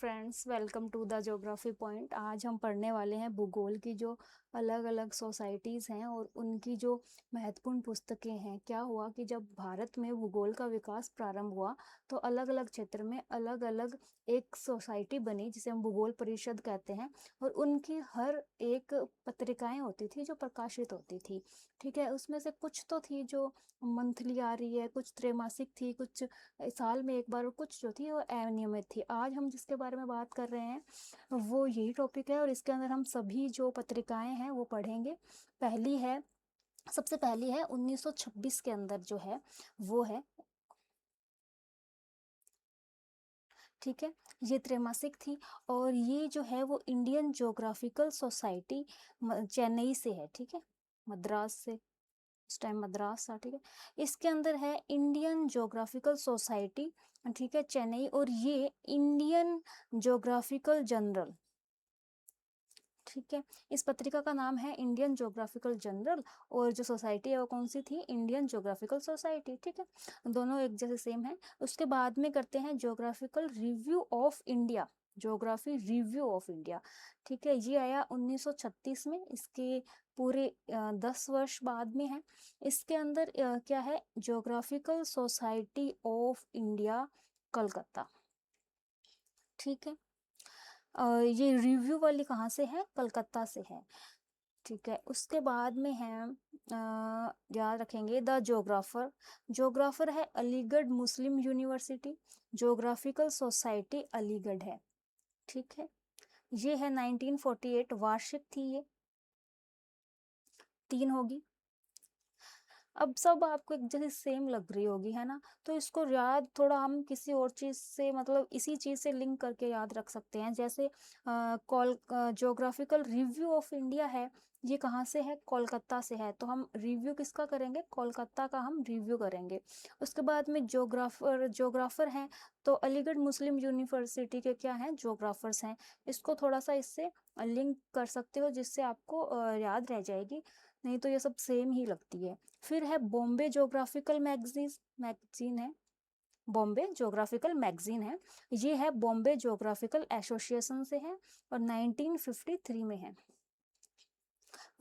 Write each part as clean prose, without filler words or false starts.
Friends, welcome to the Geography Point. आज हम पढ़ने वाले हैं भूगोल की जो अलग अलग सोसाइटीज़ हैं और उनकी जो महत्वपूर्ण पुस्तकें हैं। क्या हुआ कि जब भारत में भूगोल का विकास प्रारंभ हुआ तो अलग अलग क्षेत्र में अलग अलग एक सोसाइटी बनी जिसे हम भूगोल परिषद कहते हैं, और उनकी हर एक पत्रिकाएं होती थी जो प्रकाशित होती थी। ठीक है, उसमें से कुछ तो थी जो मंथली आ रही है, कुछ त्रैमासिक थी, कुछ साल में एक बार, और कुछ जो थी वो अनियमित थी। आज हम जिसके बारे में बात कर रहे हैं वो यही टॉपिक है, और इसके अंदर हम सभी जो पत्रिकाएं हैं वो पढ़ेंगे। पहली है, सबसे पहली है 1926 के अंदर जो है वो है, ठीक है, ये त्रैमासिक थी। और ये जो है वो इंडियन ज्योग्राफिकल सोसाइटी चेन्नई से है, ठीक है, मद्रास से, उस टाइम मद्रास था, ठीक है। इसके अंदर है इंडियन ज्योग्राफिकल सोसाइटी, ठीक है, चेन्नई, और ये इंडियन ज्योग्राफिकल जर्नल, ठीक है। इस पत्रिका का नाम है इंडियन ज्योग्राफिकल जर्नल, और जो सोसाइटी है वो कौन सी थी? इंडियन ज्योग्राफिकल सोसाइटी, ठीक है। दोनों एक जैसे सेम है। उसके बाद में करते हैं geographical review of India, geography review of India, ठीक है। ये आया 1936 में, इसके पूरे 10 वर्ष बाद में है। इसके अंदर क्या है? Geographical society of India, Calcutta, ठीक है। ये रिव्यू वाली कहाँ से है? कलकत्ता से है, ठीक है। उसके बाद में है, याद रखेंगे, द ज्योग्राफर। ज्योग्राफर है अलीगढ़ मुस्लिम यूनिवर्सिटी, ज्योग्राफिकल सोसाइटी अलीगढ़ है, ठीक है। ये है 1948, वार्षिक थी ये, 3 होगी। अब सब आपको एक जैसे सेम लग रही होगी, है ना? तो इसको याद थोड़ा हम किसी और चीज़ से, मतलब इसी चीज़ से लिंक करके याद रख सकते हैं। जैसे ज्योग्राफिकल रिव्यू ऑफ इंडिया है, ये कहाँ से है? कोलकाता से है, तो हम रिव्यू किसका करेंगे? कोलकाता का हम रिव्यू करेंगे। उसके बाद में ज्योग्राफर हैं, तो अलीगढ़ मुस्लिम यूनिवर्सिटी के क्या हैं? ज्योग्राफर्स हैं। इसको थोड़ा सा इससे लिंक कर सकते हो, जिससे आपको याद रह जाएगी, नहीं तो ये सब सेम ही लगती है। फिर है बॉम्बे ज्योग्राफिकल मैगजीन है, बॉम्बे ज्योग्राफिकल मैगजीन है। ये है बॉम्बे ज्योग्राफिकल एसोसिएशन से है, और 1953 में है।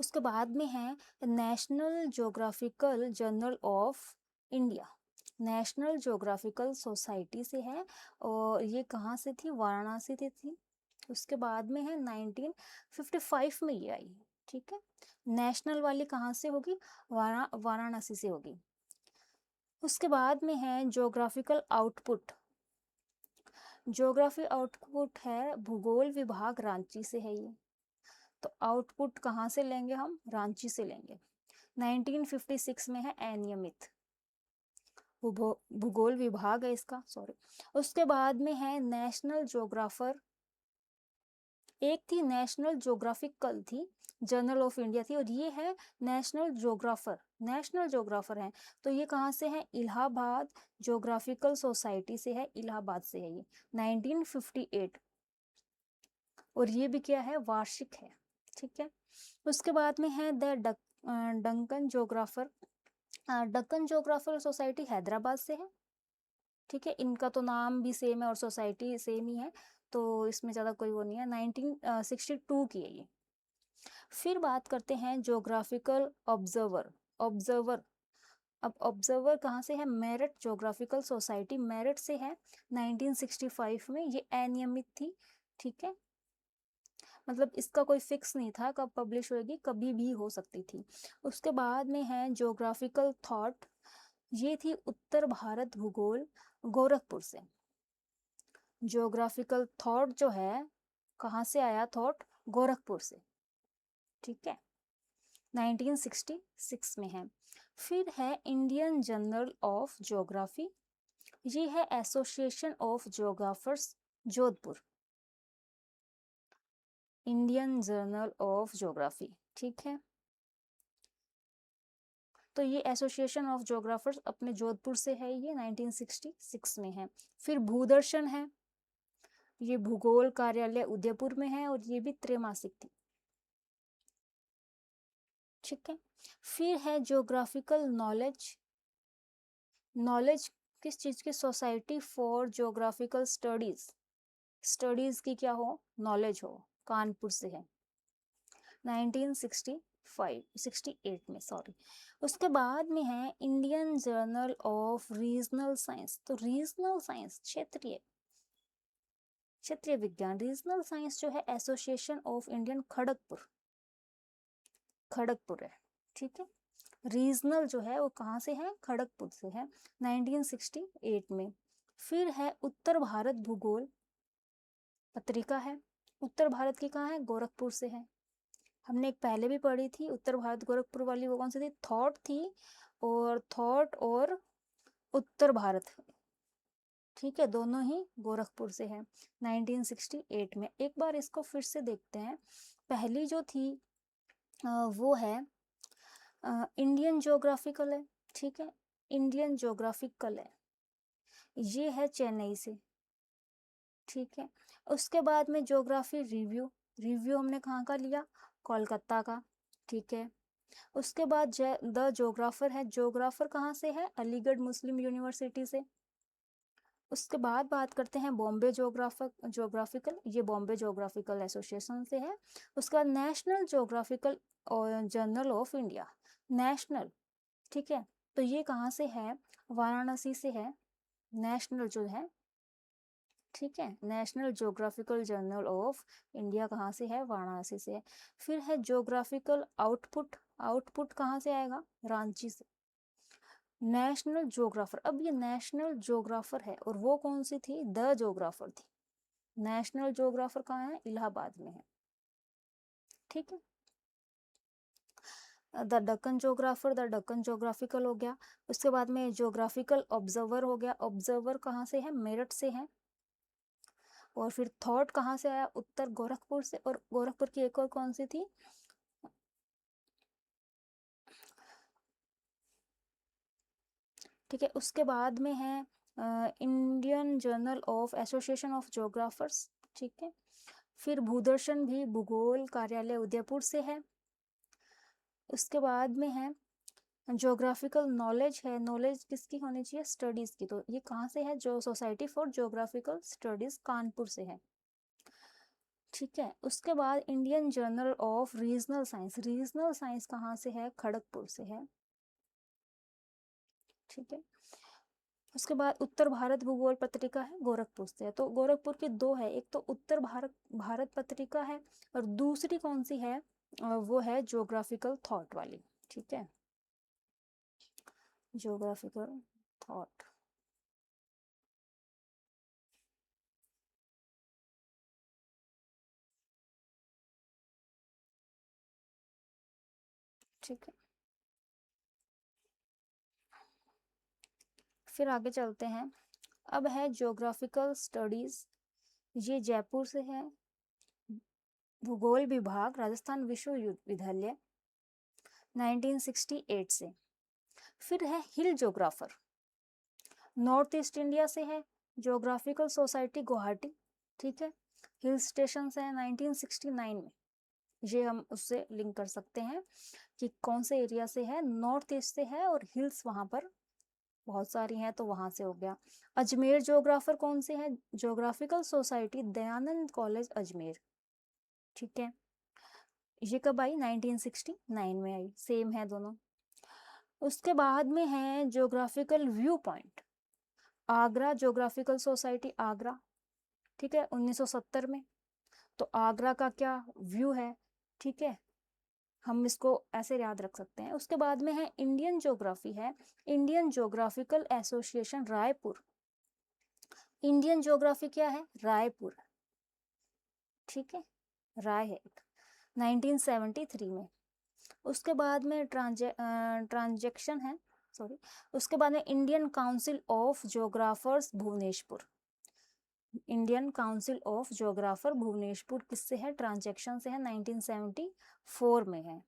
उसके बाद में है national geographical journal of India, national geographical society से है, और ये कहाँ से थी? वाराणसी से थी। उसके बाद में है 1955 में ये आई, ठीक है। नेशनल वाली कहाँ से होगी? वाराणसी से होगी। उसके बाद में है ज्योग्राफिकल आउटपुट। ज्योग्राफी आउटपुट है भूगोल विभाग, रांची से है ये। तो आउटपुट कहाँ से लेंगे हम? रांची से लेंगे। 1956 में है अनियमित, भूगोल विभाग है इसका, सॉरी। उसके बाद में है नेशनल ज्योग्राफर, एक थी नेशनल ज्योग्राफिकल थी, जर्नल ऑफ इंडिया थी, और ये है नेशनल ज्योग्राफर, नेशनल ज्योग्राफर है। तो ये कहाँ से है? इलाहाबाद ज्योग्राफिकल सोसाइटी से है, इलाहाबाद से है ये, 1958, और ये भी क्या है? वार्षिक है, ठीक है। उसके बाद में है Duncan geographer, Deccan geographical society Hyderabad से है, ठीक है। इनका तो नाम भी सेम है और सोसाइटी सेम ही है, तो इसमें ज़्यादा कोई वो नहीं है। 1962 की है ये। फिर बात करते हैं ज्योग्राफिकल ऑब्जर्वर, ऑब्जर्वर। अब ऑब्जर्वर कहाँ से है? मेरठ ज्योग्राफिकल सोसाइटी, मेरठ से है, 1965 में। ये अनियमित थी, ठीक है, मतलब इसका कोई फिक्स नहीं था कब पब्लिश होगी, कभी भी हो सकती थी। उसके बाद में है ज्योग्राफिकल थॉट, ये थी उत्तर भारत भूगोल, गोरखपुर से। ज्योग्राफिकल थॉट जो है, कहाँ से आया थॉट? गोरखपुर से, ठीक है, 1966 में है। फिर है इंडियन जर्नल ऑफ ज्योग्राफी, ये है association of geographers, Jodhpur, Indian journal of geography, ठीक है। तो ये एसोसिएशन ऑफ ज्योग्राफर्स अपने जोधपुर से है, ये 1966 में है। फिर भूदर्शन है, ये भूगोल कार्यालय उदयपुर में है, और ये भी त्रैमासिक थी, ठीक है। फिर है ज्योग्राफिकल नॉलेज, नॉलेज किस चीज़ की? Society for geographical studies, studies की क्या हो, नॉलेज हो, कानपुर से है 1968 में, सॉरी। उसके बाद में है Indian journal of regional science. तो रीजनल साइंस क्षेत्रीय विज्ञान, रीजनल साइंस जो है एसोसिएशन ऑफ इंडियन खड़गपुर है, ठीक है। रीजनल जो है वो कहाँ से है, खड़गपुर से है 1968 में। फिर है उत्तर भारत भूगोल पत्रिका है, उत्तर भारत की कहाँ है, गोरखपुर से है। हमने एक पहले भी पढ़ी थी उत्तर भारत गोरखपुर वाली, वो कौन सी थी, थॉट थी, और थॉट और उत्तर भारत, ठीक है, दोनों ही गोरखपुर से है 1968 में। एक बार इसको फिर से देखते हैं। पहली जो थी वो है इंडियन ज्योग्राफिकल है, ठीक है, इंडियन ज्योग्राफिकल है, ये है चेन्नई से, ठीक है। उसके बाद में ज्योग्राफी रिव्यू, हमने कहाँ का लिया, कोलकाता का, ठीक है। उसके बाद द ज्योग्राफर है, ज्योग्राफर कहाँ से है, अलीगढ़ मुस्लिम यूनिवर्सिटी से। उसके बाद बात करते हैं बॉम्बे ज्योग्राफिकल, ये बॉम्बे ज्योग्राफिकल एसोसिएशन से है। उसके बाद national geographical journal of India, national, ठीक है, तो ये कहाँ से है, वाराणसी से है, नेशनल जो है, ठीक है, national geographical journal of India कहाँ से है, वाराणसी से है। फिर है ज्योग्राफिकल आउटपुट, कहाँ से आएगा, रांची से। नेशनल ज्योग्राफर, अब ये नेशनल ज्योग्राफर है और वो कौन सी थी, द ज्योग्राफर थी। नेशनल ज्योग्राफर कहाँ है, इलाहाबाद में है, ठीक है। The Deccan geographer, the Deccan geographical हो गया। उसके बाद में ज्योग्राफिकल ऑब्जर्वर हो गया, ऑब्जर्वर कहाँ से है, मेरठ से है। और फिर थॉट कहाँ से आया, उत्तर गोरखपुर से, और गोरखपुर की एक और कौन सी थी, ठीक है। उसके बाद में है Indian journal of association of geographers, ठीक है। फिर भूदर्शन भी भूगोल कार्यालय उदयपुर से है। उसके बाद में है ज्योग्राफिकल नॉलेज है, नॉलेज किसकी होनी चाहिए, स्टडीज की, तो ये कहाँ से है, जो society for geographical studies Kanpur से है, ठीक है। उसके बाद Indian journal of regional science, regional science कहाँ से है, खड़गपुर से है, ठीक है। उसके बाद उत्तर भारत भूगोल पत्रिका है, गोरखपुर से है। तो गोरखपुर की दो है, एक तो उत्तर भारत पत्रिका है, और दूसरी कौन सी है, वो है ज्योग्राफिकल थॉट वाली, ठीक है, ज्योग्राफिकल थॉट, ठीक है। फिर आगे चलते हैं। अब है ज्योग्राफिकल स्टडीज, ये जयपुर से है, भूगोल विभाग राजस्थान विश्वविद्यालय 1968 से। फिर है हिल ज्योग्राफर, नॉर्थ ईस्ट इंडिया से है, ज्योग्राफिकल सोसाइटी गुवाहाटी, ठीक है। हिल स्टेशन है 1969 में, ये हम उससे लिंक कर सकते हैं कि कौन से एरिया से है, नॉर्थ ईस्ट से है, और हिल्स वहां पर बहुत सारी हैं, तो वहां से हो गया। अजमेर ज्योग्राफर कौन से है, Geographical society Dayanand college Ajmer, ठीक है। ये कब आई, 1969 में आई, सेम है दोनों। उसके बाद में है geographical view point, Agra geographical society Agra, ठीक है, 1970 में। तो आगरा का क्या व्यू है, ठीक है, हम इसको ऐसे याद रख सकते हैं। उसके बाद में है इंडियन ज्योग्राफी है, Indian geographical association Raipur, Indian geography क्या है, रायपुर, ठीक है, राय है एक, 1973 में। उसके बाद में ट्रांजेक्शन है, सॉरी, उसके बाद में Indian council of geographers Bhubaneswar, Indian council of geographer Bhubaneswar किससे है, ट्रांजेक्शन से है, 1974 में है।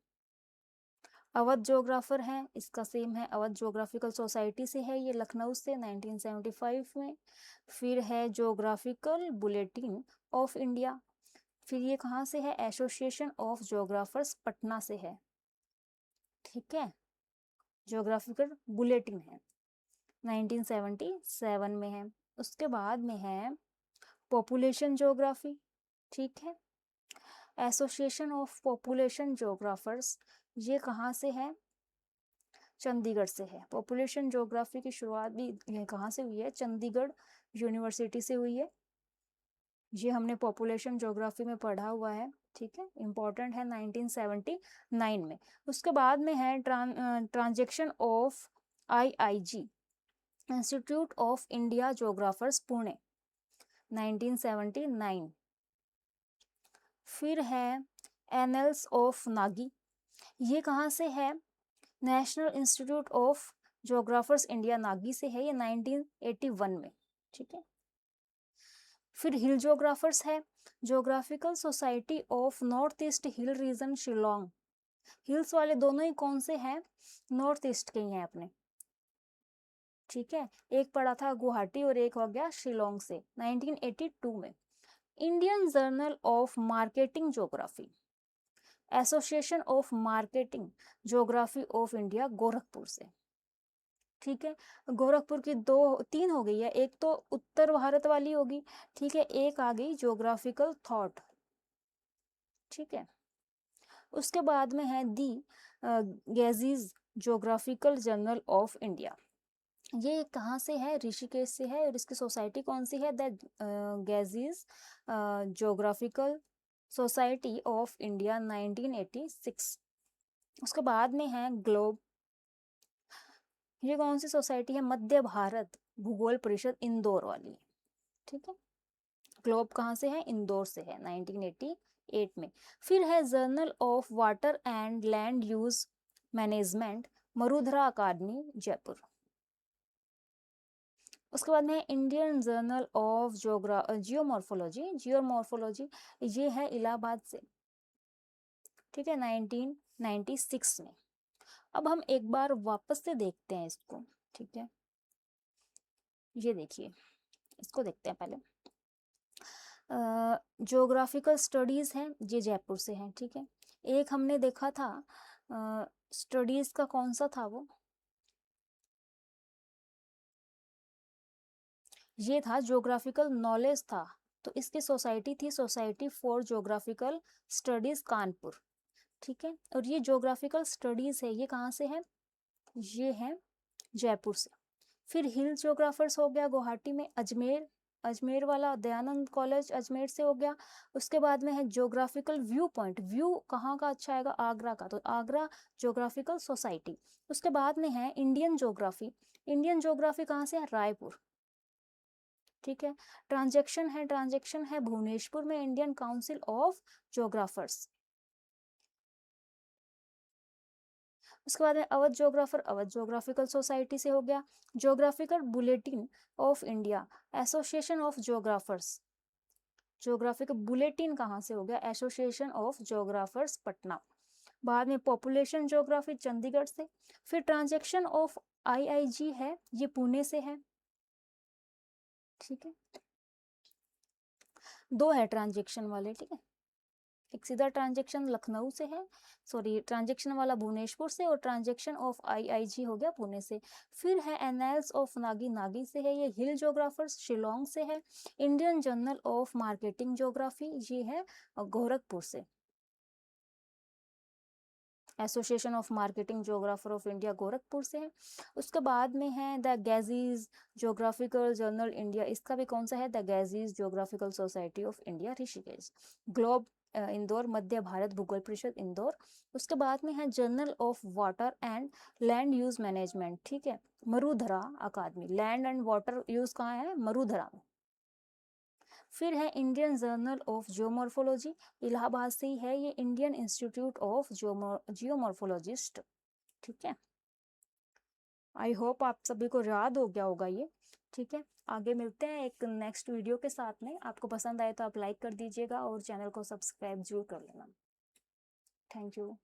अवध ज्योग्राफर है, इसका सेम है, अवध ज्योग्राफिकल सोसाइटी से है, ये लखनऊ से 1975 में। फिर है ज्योग्राफिकल बुलेटिन ऑफ इंडिया, फिर ये कहाँ से है, एसोसिएशन ऑफ ज्योग्राफर्स पटना से है, ठीक है, ज्योग्राफिकल बुलेटिन है, 1977 में है। उसके बाद में है पॉपुलेशन ज्योग्राफी, ठीक है। एसोसिएशन ऑफ पॉपुलेशन ज्योग्राफर्स, ये कहाँ से है? चंडीगढ़ से है। पॉपुलेशन ज्योग्राफी की शुरुआत भी ये कहाँ से हुई है? चंडीगढ़ यूनिवर्सिटी से हुई है। ये हमने पॉपुलेशन ज्योग्राफी में पढ़ा हुआ है, ठीक है, इंपॉर्टेंट है 1979 में। उसके बाद में है transaction of IIG, institute of India geographers, Pune, 1979। फिर है एनल्स ऑफ नागी, ये कहाँ से है? National institute of geographers India, Nagi से है, ये 1981 में, ठीक है। फिर हिल ज्योग्राफर्स है, Geographical society of North East Hill Region, Shillong. Hills वाले दोनों ही कौन से हैं? नॉर्थ ईस्ट के ही हैं अपने, ठीक है। एक पढ़ा था गुवाहाटी और एक हो गया शिलोंग से, 1982 में। Indian journal of marketing geography, association of marketing geography of India, Gorakhpur से, ठीक है। गोरखपुर की तीन हो गई है, एक तो उत्तर भारत वाली होगी, ठीक है, एक आ गई ज्योग्राफिकल थॉट, ठीक है। उसके बाद में है दी गैजीज ज्योग्राफिकल जर्नल ऑफ इंडिया, ये कहाँ से है? ऋषिकेश से है, और इसकी सोसाइटी कौन सी है? The गैजीज geographical society of India, 1986। उसके बाद में है ग्लोब, ये कौन सी सोसाइटी है? मध्य भारत भूगोल परिषद, इंदौर वाली, ठीक है। ग्लोब कहाँ से है? इंदौर से है, 1988 में। फिर है journal of water and land use management, Marudhara Akademi, Jaipur. उसके बाद में इंडियन जर्नल ऑफ जियोमॉर्फोलॉजी, ये है इलाहाबाद से, ठीक है, 1996 में। अब हम एक बार वापस से देखते हैं इसको, ठीक है। ये देखिए, इसको देखते हैं पहले। ज्योग्राफिकल स्टडीज है, ये जयपुर से है, ठीक है। एक हमने देखा था स्टडीज का, कौन सा था वो? ये था ज्योग्राफिकल नॉलेज था, तो इसकी सोसाइटी थी society for geographical studies, Kanpur, ठीक है। और ये ज्योग्राफिकल स्टडीज है, ये कहाँ से है? ये है जयपुर से। फिर हिल ज्योग्राफर्स हो गया गुवाहाटी में, अजमेर वाला दयानंद कॉलेज अजमेर से हो गया। उसके बाद में है ज्योग्राफिकल व्यू पॉइंट, व्यू कहाँ का अच्छा आएगा? आगरा का, तो आगरा ज्योग्राफिकल सोसाइटी। उसके बाद में है इंडियन ज्योग्राफी कहाँ से है? रायपुर, ठीक है। ट्रांजेक्शन है भुवनेश्वर में, इंडियन काउंसिल ऑफ ज्योग्राफर्स। उसके बाद में अवध ज्योग्राफिकल सोसाइटी से हो गया। Geographical bulletin of India, association of geographers, geographical bulletin कहाँ से हो गया? Association of geographers, Patna. बाद में पॉपुलेशन ज्योग्राफी, चंडीगढ़ से। फिर ट्रांजेक्शन ऑफ IIG है, ये पुणे से है, ठीक है। दो है ट्रांजेक्शन वाले, ठीक है। एक सीधा ट्रांजेक्शन लखनऊ से है, सॉरी, ट्रांजेक्शन वाला भुवनेश्वर से, और ट्रांजेक्शन ऑफ IIG हो गया पुणे से। फिर है एनाल्स ऑफ नागी से है, ये हिल ज्योग्राफर्स शिलोंग से है। Indian journal of marketing geography, ये है गोरखपुर से। Association of marketing geographer of India, Gorakhpur से है। उसके बाद में है द गैजीज ज्योग्राफिकल जर्नल इंडिया, इसका भी कौन सा है? The गैजीज geographical society of India, Rishikesh. Globe Indore, Madhya Bharat Bhugol Parishad, Indore. उसके बाद में है journal of water and land use management, ठीक है, Marudhara Akademi. Land and water use कहाँ है? मरुधरा में। फिर है Indian journal of geomorphology, Allahabad से ही है ये, इंडियन इंस्टीट्यूट ऑफ जियोमॉर्फोलॉजिस्ट, ठीक है। आई होप आप सभी को याद हो गया होगा ये, ठीक है। आगे मिलते हैं एक नेक्स्ट वीडियो के साथ में। आपको पसंद आए तो आप लाइक कर दीजिएगा और चैनल को सब्सक्राइब जरूर कर लेना। Thank you.